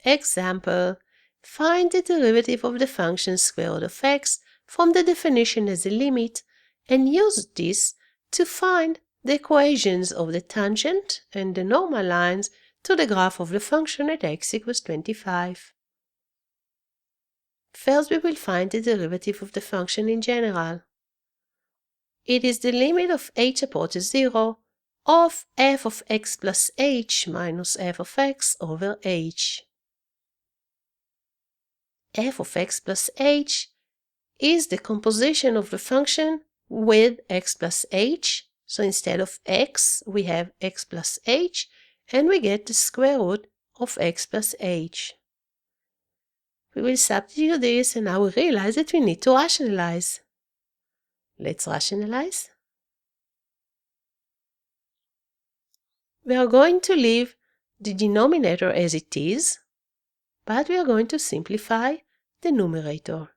Example, find the derivative of the function square root of x from the definition as a limit and use this to find the equations of the tangent and the normal lines to the graph of the function at x equals 25. First, we will find the derivative of the function in general. It is the limit of h approaches 0 of f of x plus h minus f of x over h. F of x plus h is the composition of the function with x plus h. So instead of x, we have x plus h, and we get the square root of x plus h. We will substitute this, and now we realize that we need to rationalize. Let's rationalize. We are going to leave the denominator as it is, but we are going to simplify the numerator.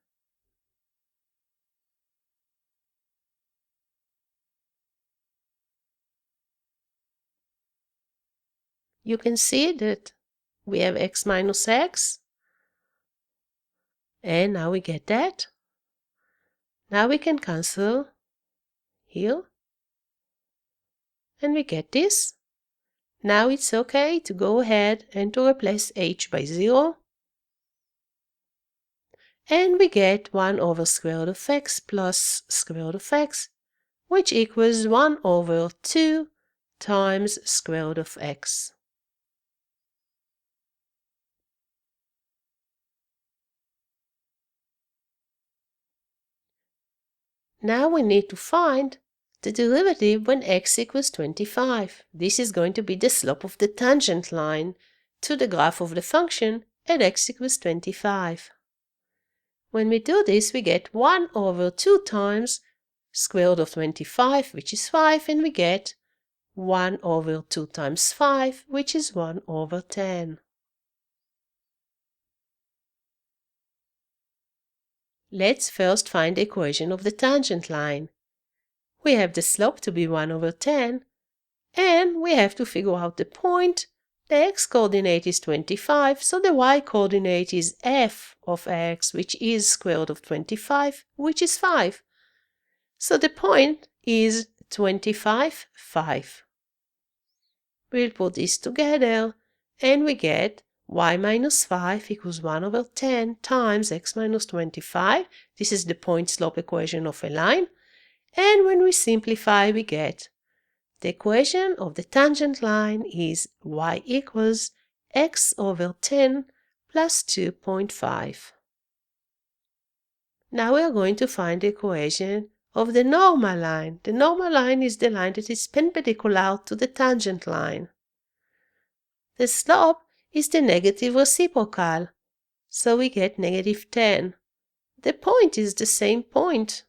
You can see that we have x minus x, and now we get that. Now we can cancel here, and we get this. Now it's okay to go ahead and to replace h by 0. And we get 1 over square root of x plus square root of x, which equals 1 over 2 times square root of x. Now we need to find the derivative when x equals 25. This is going to be the slope of the tangent line to the graph of the function at x equals 25. When we do this, we get 1 over 2 times square root of 25, which is 5, and we get 1 over 2 times 5, which is 1 over 10. Let's first find the equation of the tangent line. We have the slope to be 1 over 10, and we have to figure out the point. The x-coordinate is 25, so the y-coordinate is f of x, which is square root of 25, which is 5. So the point is 25, 5. We'll put this together, and we get y minus 5 equals 1 over 10 times x minus 25. This is the point-slope equation of a line. And when we simplify, we get the equation of the tangent line is y equals x over 10 plus 2.5. Now we are going to find the equation of the normal line. The normal line is the line that is perpendicular to the tangent line. The slope is the negative reciprocal, so we get negative 10. The point is the same point.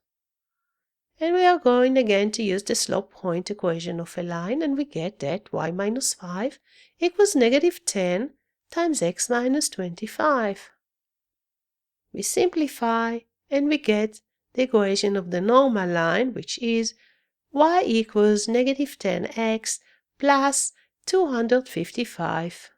And we are going again to use the slope-point equation of a line, and we get that y minus 5 equals negative 10 times x minus 25. We simplify, and we get the equation of the normal line, which is y equals negative 10x plus 255.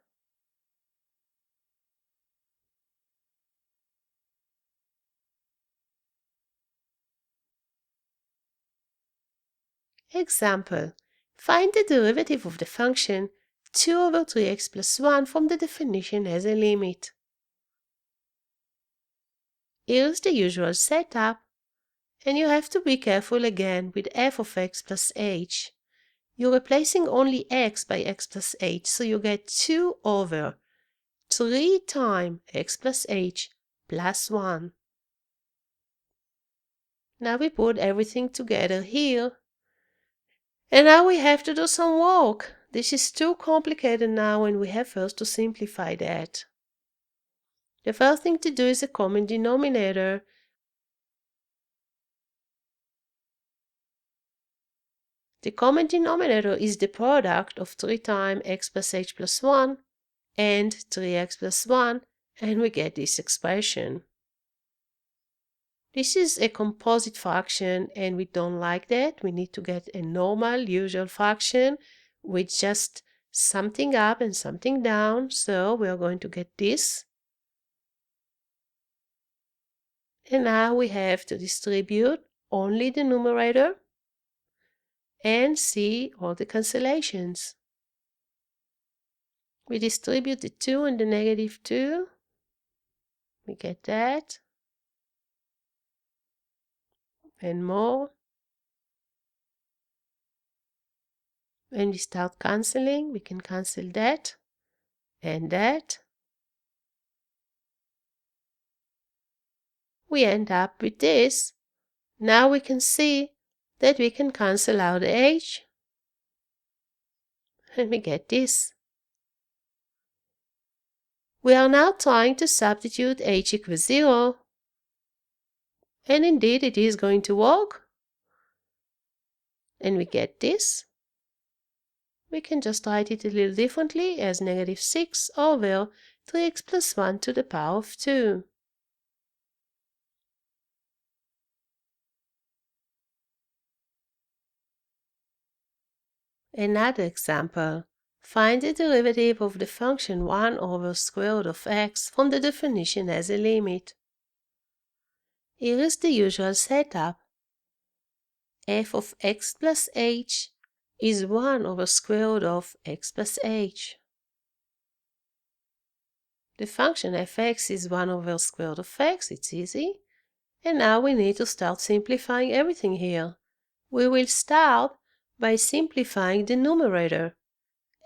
Example, find the derivative of the function 2 over 3x plus 1 from the definition as a limit. Here's the usual setup, and you have to be careful again with f of x plus h. You're replacing only x by x plus h, so you get 2 over 3 times x plus h plus 1. Now we put everything together here. And now we have to do some work. This is too complicated now, and we have first to simplify that. The first thing to do is a common denominator. The common denominator is the product of 3 times x plus h plus 1 and 3x plus 1, and we get this expression. This is a composite fraction, and we don't like that. We need to get a normal, usual fraction with just something up and something down, so we are going to get this. And now we have to distribute only the numerator and see all the cancellations. We distribute the 2 and the -2. We get that. And more. When we start canceling, we can cancel that and that. We end up with this. Now we can see that we can cancel out the h, and we get this. We are now trying to substitute h equals 0, and indeed it is going to work. And we get this. We can just write it a little differently as -6 over 3x plus 1 to the power of 2. Another example. Find the derivative of the function 1 over square root of x from the definition as a limit. Here is the usual setup. F of x plus h is 1 over square root of x plus h. The function fx is 1 over square root of x, it's easy. And now we need to start simplifying everything here. We will start by simplifying the numerator.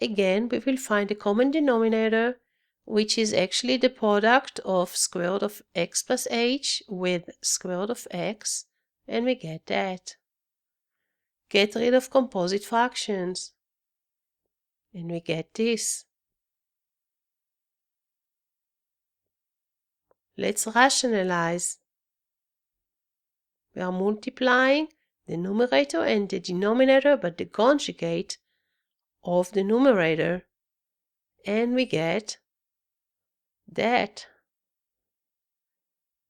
Again, we will find a common denominator, which is actually the product of square root of x plus h with square root of x, and we get that. Get rid of composite fractions, and we get this. Let's rationalize. We are multiplying the numerator and the denominator by the conjugate of the numerator, and we get that.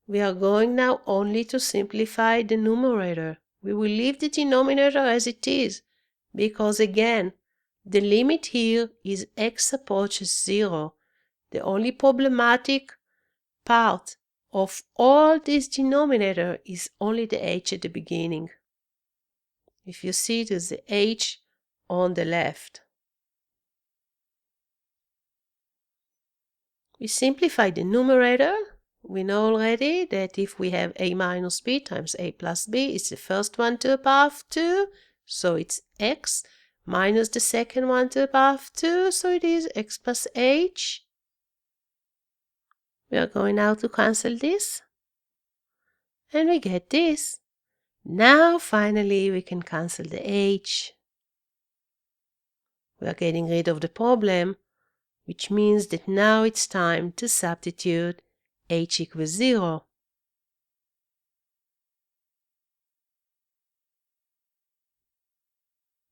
We are going now only to simplify the numerator. We will leave the denominator as it is, because again, the limit here is x approaches 0. The only problematic part of all this denominator is only the h at the beginning. If you see, there's the h on the left. We simplify the numerator. We know already that if we have a minus b times a plus b, it's the first one to the power of 2, so it's x, minus the second one to the power of 2, so it is x plus h. We are going now to cancel this, and we get this. Now finally we can cancel the h. We are getting rid of the problem, which means that now it's time to substitute h equals 0.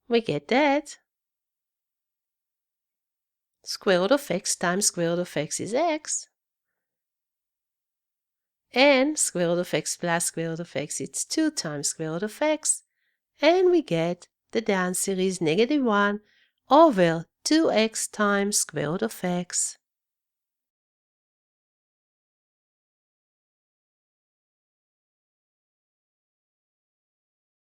We get that. Square root of x times square root of x is x. And square root of x plus square root of x is 2 times square root of x. And we get that the answer is -1 over 2x times square root of x.